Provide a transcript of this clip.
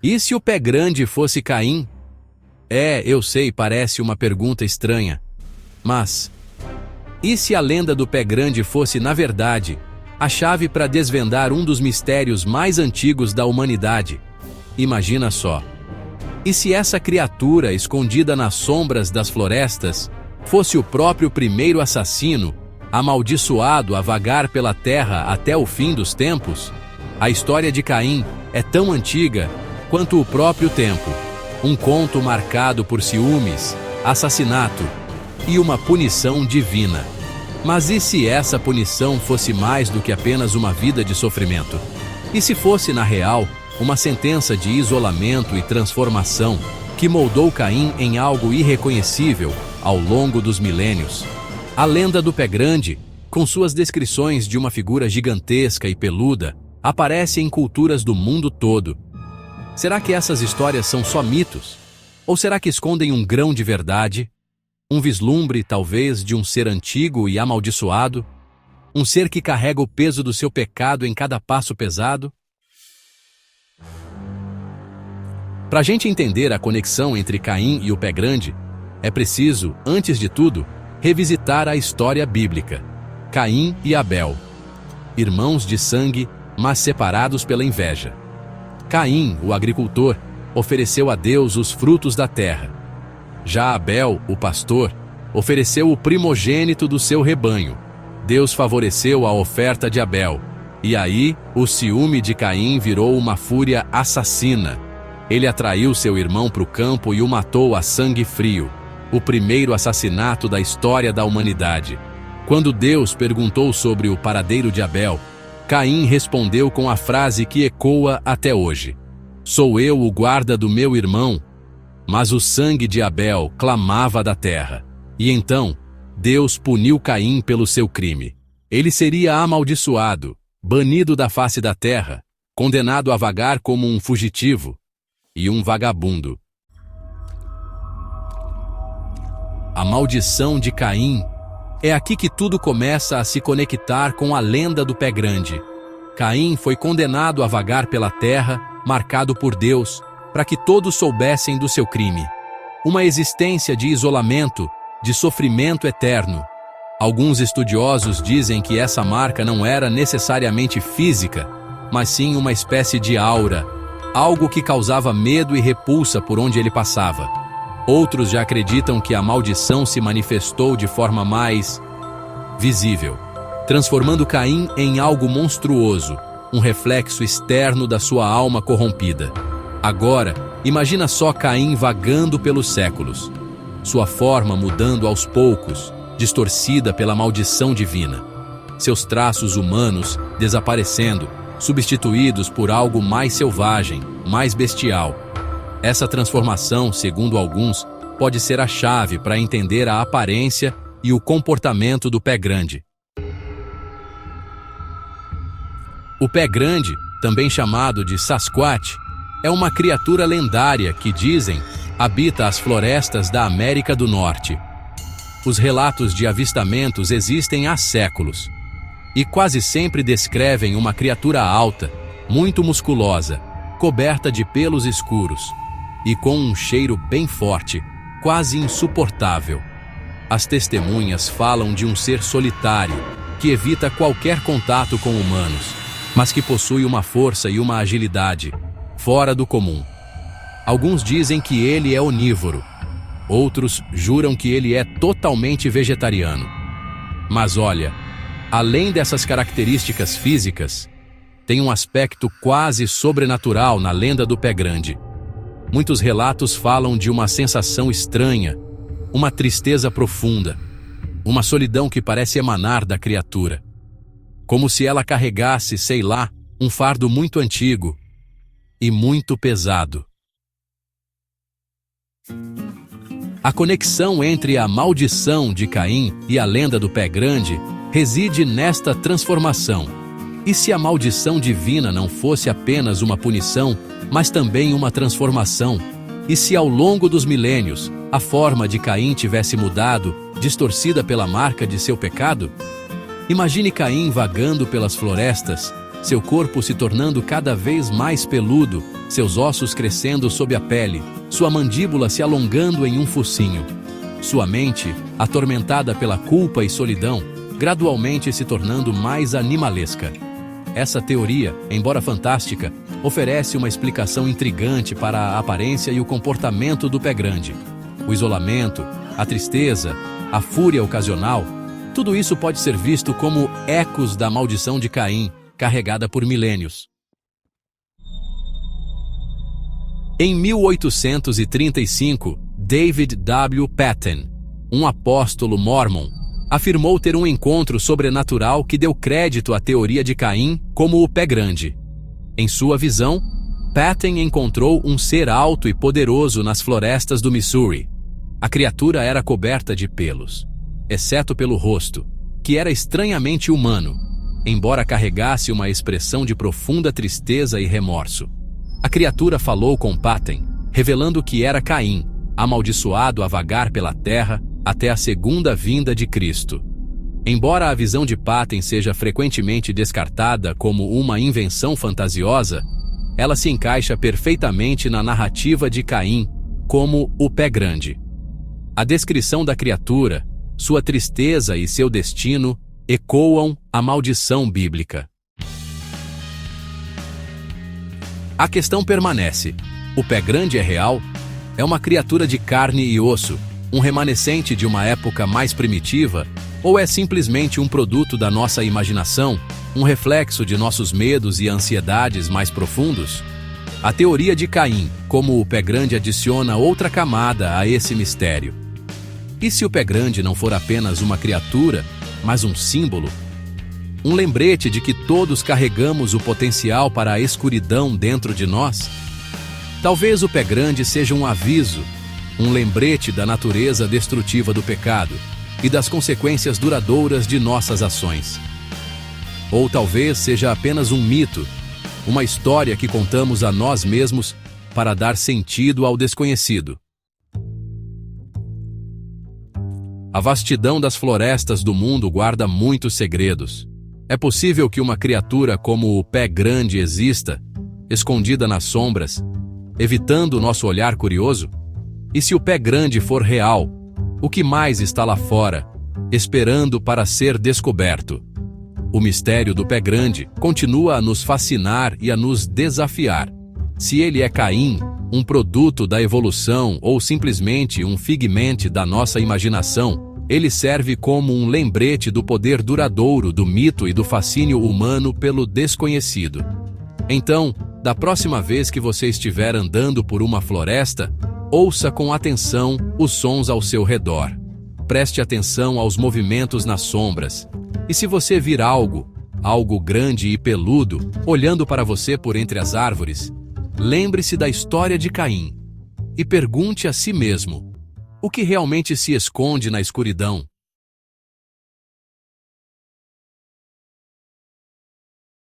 E se o pé grande fosse Caim? Eu sei, parece uma pergunta estranha. Mas, e se a lenda do pé grande fosse, na verdade, a chave para desvendar um dos mistérios mais antigos da humanidade? Imagina só. E se essa criatura escondida nas sombras das florestas fosse o próprio primeiro assassino, amaldiçoado a vagar pela terra até o fim dos tempos? A história de Caim é tão antiga quanto o próprio tempo. Um conto marcado por ciúmes, assassinato e uma punição divina. Mas e se essa punição fosse mais do que apenas uma vida de sofrimento? E se fosse, na real, uma sentença de isolamento e transformação que moldou Caim em algo irreconhecível ao longo dos milênios? A lenda do pé grande, com suas descrições de uma figura gigantesca e peluda, aparece em culturas do mundo todo. Será que essas histórias são só mitos? Ou será que escondem um grão de verdade? Um vislumbre, talvez, de um ser antigo e amaldiçoado? Um ser que carrega o peso do seu pecado em cada passo pesado? Para a gente entender a conexão entre Caim e o pé grande, é preciso, antes de tudo, revisitar a história bíblica. Caim e Abel, irmãos de sangue, mas separados pela inveja. Caim, o agricultor, ofereceu a Deus os frutos da terra. Já Abel, o pastor, ofereceu o primogênito do seu rebanho. Deus favoreceu a oferta de Abel. E aí, o ciúme de Caim virou uma fúria assassina. Ele atraiu seu irmão para o campo e o matou a sangue frio. O primeiro assassinato da história da humanidade. Quando Deus perguntou sobre o paradeiro de Abel, Caim respondeu com a frase que ecoa até hoje: "Sou eu o guarda do meu irmão?" Mas o sangue de Abel clamava da terra. E então, Deus puniu Caim pelo seu crime. Ele seria amaldiçoado, banido da face da terra, condenado a vagar como um fugitivo e um vagabundo. A maldição de Caim. É aqui que tudo começa a se conectar com a lenda do pé grande. Caim foi condenado a vagar pela terra, marcado por Deus, para que todos soubessem do seu crime. Uma existência de isolamento, de sofrimento eterno. Alguns estudiosos dizem que essa marca não era necessariamente física, mas sim uma espécie de aura, algo que causava medo e repulsa por onde ele passava. Outros já acreditam que a maldição se manifestou de forma mais visível, transformando Caim em algo monstruoso, um reflexo externo da sua alma corrompida. Agora, imagina só Caim vagando pelos séculos, sua forma mudando aos poucos, distorcida pela maldição divina. Seus traços humanos desaparecendo, substituídos por algo mais selvagem, mais bestial. Essa transformação, segundo alguns, pode ser a chave para entender a aparência e o comportamento do pé grande. O pé grande, também chamado de Sasquatch, é uma criatura lendária que, dizem, habita as florestas da América do Norte. Os relatos de avistamentos existem há séculos e quase sempre descrevem uma criatura alta, muito musculosa, coberta de pelos escuros e com um cheiro bem forte, quase insuportável. As testemunhas falam de um ser solitário que evita qualquer contato com humanos, mas que possui uma força e uma agilidade fora do comum. Alguns dizem que ele é onívoro, outros juram que ele é totalmente vegetariano. Mas olha, além dessas características físicas, tem um aspecto quase sobrenatural na lenda do pé grande. Muitos relatos falam de uma sensação estranha, uma tristeza profunda, uma solidão que parece emanar da criatura. Como se ela carregasse, sei lá, um fardo muito antigo e muito pesado. A conexão entre a maldição de Caim e a lenda do pé grande reside nesta transformação. E se a maldição divina não fosse apenas uma punição, mas também uma transformação? E se ao longo dos milênios, a forma de Caim tivesse mudado, distorcida pela marca de seu pecado? Imagine Caim vagando pelas florestas, seu corpo se tornando cada vez mais peludo, seus ossos crescendo sob a pele, sua mandíbula se alongando em um focinho. Sua mente, atormentada pela culpa e solidão, gradualmente se tornando mais animalesca. Essa teoria, embora fantástica, oferece uma explicação intrigante para a aparência e o comportamento do pé grande. O isolamento, a tristeza, a fúria ocasional, tudo isso pode ser visto como ecos da maldição de Caim, carregada por milênios. Em 1835, David W. Patten, um apóstolo mórmon, afirmou ter um encontro sobrenatural que deu crédito à teoria de Caim como o pé grande. Em sua visão, Patten encontrou um ser alto e poderoso nas florestas do Missouri. A criatura era coberta de pelos, exceto pelo rosto, que era estranhamente humano, embora carregasse uma expressão de profunda tristeza e remorso. A criatura falou com Patten, revelando que era Caim, amaldiçoado a vagar pela terra até a segunda vinda de Cristo. Embora a visão de Patten seja frequentemente descartada como uma invenção fantasiosa, ela se encaixa perfeitamente na narrativa de Caim como o pé grande. A descrição da criatura, sua tristeza e seu destino ecoam a maldição bíblica. A questão permanece: o pé grande é real? É uma criatura de carne e osso, um remanescente de uma época mais primitiva, ou é simplesmente um produto da nossa imaginação, um reflexo de nossos medos e ansiedades mais profundos? A teoria de Caim, como o pé grande, adiciona outra camada a esse mistério. E se o pé grande não for apenas uma criatura, mas um símbolo? Um lembrete de que todos carregamos o potencial para a escuridão dentro de nós? Talvez o pé grande seja um aviso, um lembrete da natureza destrutiva do pecado e das consequências duradouras de nossas ações. Ou talvez seja apenas um mito, uma história que contamos a nós mesmos para dar sentido ao desconhecido. A vastidão das florestas do mundo guarda muitos segredos. É possível que uma criatura como o pé grande exista, escondida nas sombras, evitando o nosso olhar curioso? E se o pé grande for real, o que mais está lá fora, esperando para ser descoberto? O mistério do pé grande continua a nos fascinar e a nos desafiar. Se ele é Caim, um produto da evolução ou simplesmente um figmento da nossa imaginação, ele serve como um lembrete do poder duradouro do mito e do fascínio humano pelo desconhecido. Então, da próxima vez que você estiver andando por uma floresta, ouça com atenção os sons ao seu redor. Preste atenção aos movimentos nas sombras. E se você vir algo grande e peludo, olhando para você por entre as árvores, lembre-se da história de Caim e pergunte a si mesmo: o que realmente se esconde na escuridão?